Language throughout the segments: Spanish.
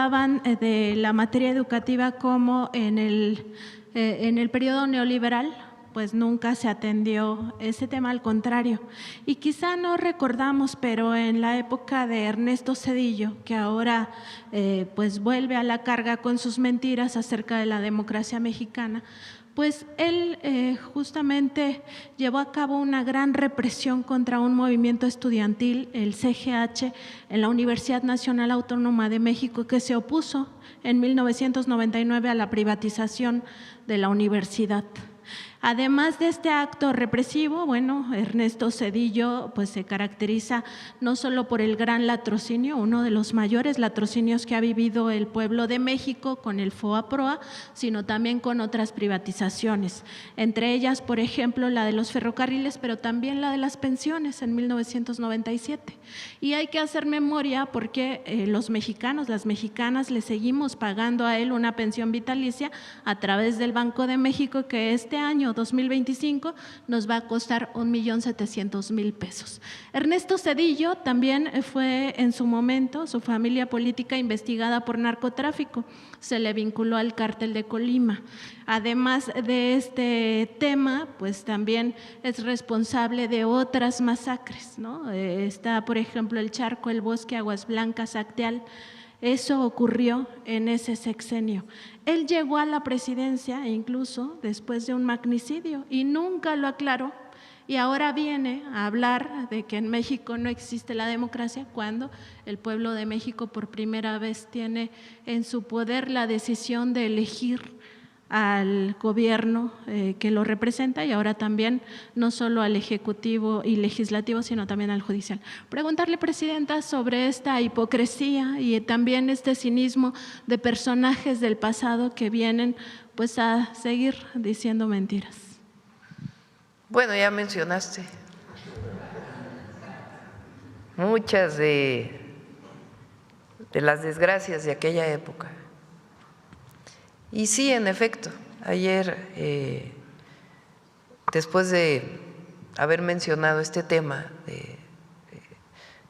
hablaban de la materia educativa como en el periodo neoliberal, pues nunca se atendió ese tema, al contrario. Y quizá no recordamos, pero en la época de Ernesto Zedillo, que ahora pues vuelve a la carga con sus mentiras acerca de la democracia mexicana, pues él justamente llevó a cabo una gran represión contra un movimiento estudiantil, el CGH, en la Universidad Nacional Autónoma de México, que se opuso en 1999 a la privatización de la universidad. Además de este acto represivo, bueno, Ernesto Zedillo pues se caracteriza no solo por el gran latrocinio, uno de los mayores latrocinios que ha vivido el pueblo de México con el FOA-PROA, sino también con otras privatizaciones, entre ellas, por ejemplo, la de los ferrocarriles, pero también la de las pensiones en 1997. Y hay que hacer memoria porque los mexicanos, las mexicanas, le seguimos pagando a él una pensión vitalicia a través del Banco de México, que este año 2025 nos va a costar 1,700,000 pesos. Ernesto Zedillo también fue en su momento, su familia política, investigada por narcotráfico, se le vinculó al cártel de Colima. Además de este tema, pues también es responsable de otras masacres, ¿no? Está, por ejemplo, el Charco, el Bosque, Aguas Blancas, Acteal. Eso ocurrió en ese sexenio. Él llegó a la presidencia incluso después de un magnicidio y nunca lo aclaró. Y ahora viene a hablar de que en México no existe la democracia, cuando el pueblo de México por primera vez tiene en su poder la decisión de elegir al gobierno que lo representa, y ahora también no solo al ejecutivo y legislativo, sino también al judicial. Preguntarle, presidenta, sobre esta hipocresía y también este cinismo de personajes del pasado que vienen pues a seguir diciendo mentiras. Bueno, ya mencionaste muchas de las desgracias de aquella época. Y sí, en efecto, ayer, después de haber mencionado este tema de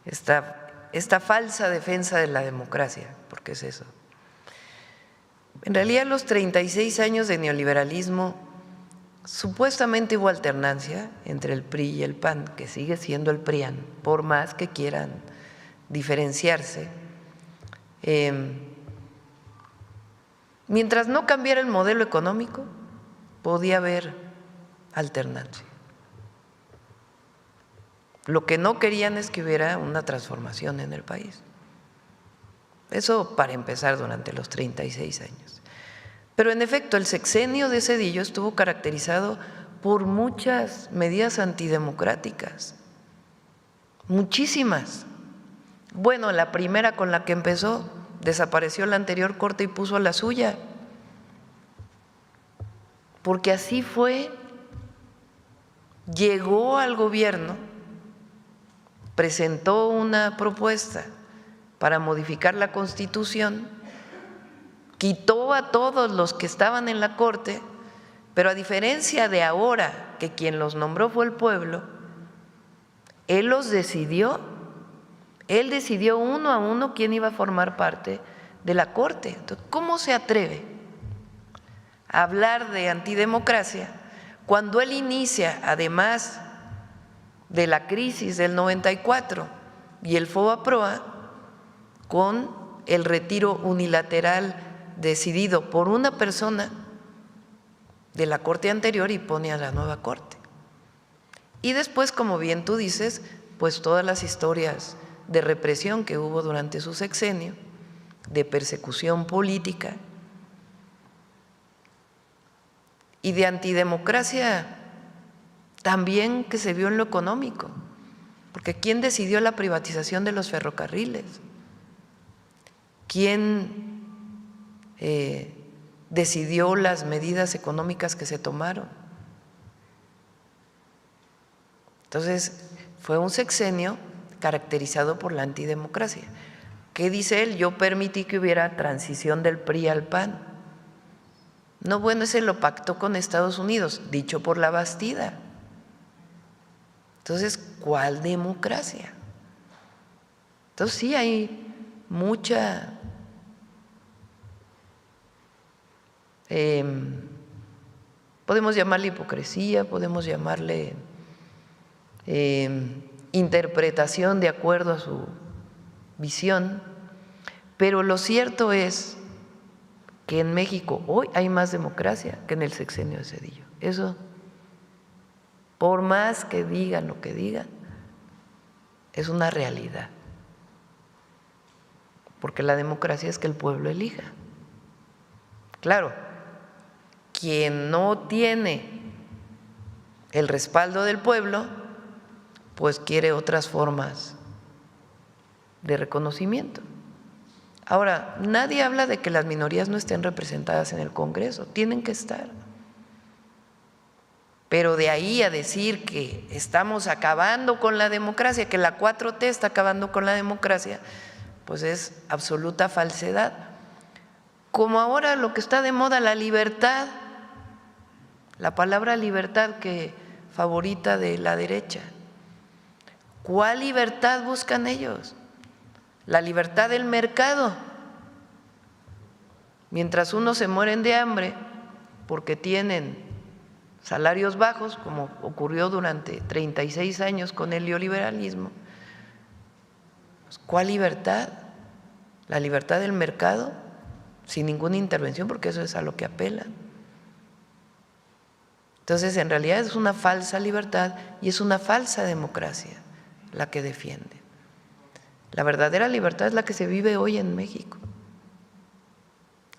esta falsa defensa de la democracia, porque es eso, en realidad los 36 años de neoliberalismo, supuestamente hubo alternancia entre el PRI y el PAN, que sigue siendo el PRIAN, por más que quieran diferenciarse. Mientras no cambiara el modelo económico, podía haber alternancia. Lo que no querían es que hubiera una transformación en el país. Eso para empezar durante los 36 años. Pero en efecto, el sexenio de Zedillo estuvo caracterizado por muchas medidas antidemocráticas, muchísimas. Bueno, la primera con la que empezó, desapareció la anterior corte y puso la suya, porque así fue. Llegó al gobierno, presentó una propuesta para modificar la Constitución, quitó a todos los que estaban en la corte, pero a diferencia de ahora, que quien los nombró fue el pueblo, él los decidió. Él decidió uno a uno quién iba a formar parte de la Corte. Entonces, ¿cómo se atreve a hablar de antidemocracia cuando él inicia, además de la crisis del 94 y el FOA-PROA, con el retiro unilateral decidido por una persona de la Corte anterior y pone a la nueva Corte? Y después, como bien tú dices, pues todas las historias de represión que hubo durante su sexenio, de persecución política y de antidemocracia también que se vio en lo económico, porque ¿quién decidió la privatización de los ferrocarriles? ¿Quién decidió las medidas económicas que se tomaron? Entonces, fue un sexenio caracterizado por la antidemocracia. ¿Qué dice él? Yo permití que hubiera transición del PRI al PAN. No, bueno, ese lo pactó con Estados Unidos, dicho por la Bastida. Entonces, ¿cuál democracia? Entonces sí hay mucha podemos llamarle hipocresía, podemos llamarle interpretación de acuerdo a su visión, pero lo cierto es que en México hoy hay más democracia que en el sexenio de Zedillo. Eso, por más que digan lo que digan, es una realidad, porque la democracia es que el pueblo elija. Claro, quien no tiene el respaldo del pueblo, pues quiere otras formas de reconocimiento. Ahora, nadie habla de que las minorías no estén representadas en el Congreso, tienen que estar. Pero de ahí a decir que estamos acabando con la democracia, que la 4T está acabando con la democracia, pues es absoluta falsedad. Como ahora lo que está de moda, la libertad, la palabra libertad que favorita de la derecha. ¿Cuál libertad buscan ellos? La libertad del mercado. Mientras unos se mueren de hambre porque tienen salarios bajos, como ocurrió durante 36 años con el neoliberalismo, ¿cuál libertad? La libertad del mercado, sin ninguna intervención, porque eso es a lo que apelan. Entonces, en realidad es una falsa libertad y es una falsa democracia la que defiende. La verdadera libertad es la que se vive hoy en México.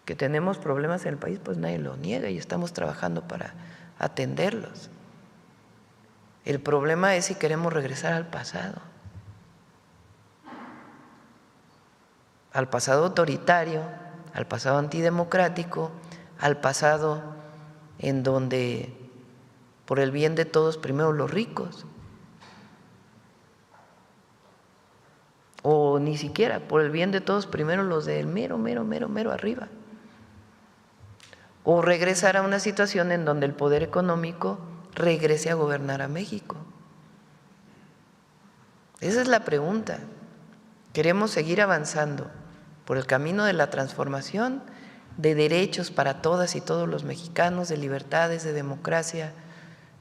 Que tenemos problemas en el país, pues nadie lo niega y estamos trabajando para atenderlos. El problema es si queremos regresar al pasado autoritario, al pasado antidemocrático, al pasado en donde por el bien de todos primero los ricos, o ni siquiera por el bien de todos primero los del mero arriba, o regresar a una situación en donde el poder económico regrese a gobernar a México. Esa es la pregunta. ¿Queremos seguir avanzando por el camino de la transformación, de derechos para todas y todos los mexicanos, de libertades, de democracia,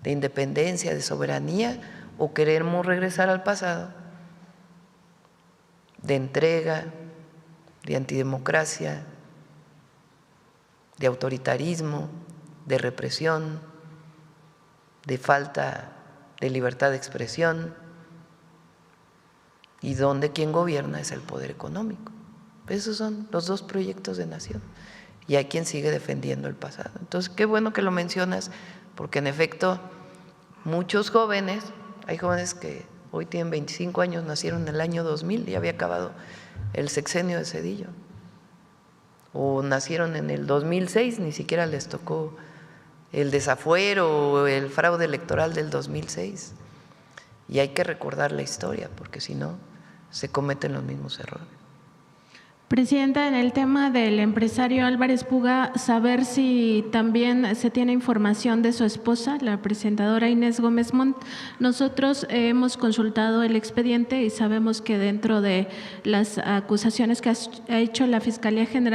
de independencia, de soberanía, o queremos regresar al pasado, de entrega, de antidemocracia, de autoritarismo, de represión, de falta de libertad de expresión, y donde quien gobierna es el poder económico? Esos son los dos proyectos de nación y hay quien sigue defendiendo el pasado. Entonces, qué bueno que lo mencionas, porque en efecto muchos jóvenes, hay jóvenes que hoy tienen 25 años, nacieron en el año 2000 y había acabado el sexenio de Zedillo, o nacieron en el 2006, ni siquiera les tocó el desafuero o el fraude electoral del 2006, y hay que recordar la historia porque si no se cometen los mismos errores. Presidenta, en el tema del empresario Álvarez Puga, saber si también se tiene información de su esposa, la presentadora Inés Gómez Montt. Nosotros hemos consultado el expediente y sabemos que dentro de las acusaciones que ha hecho la Fiscalía General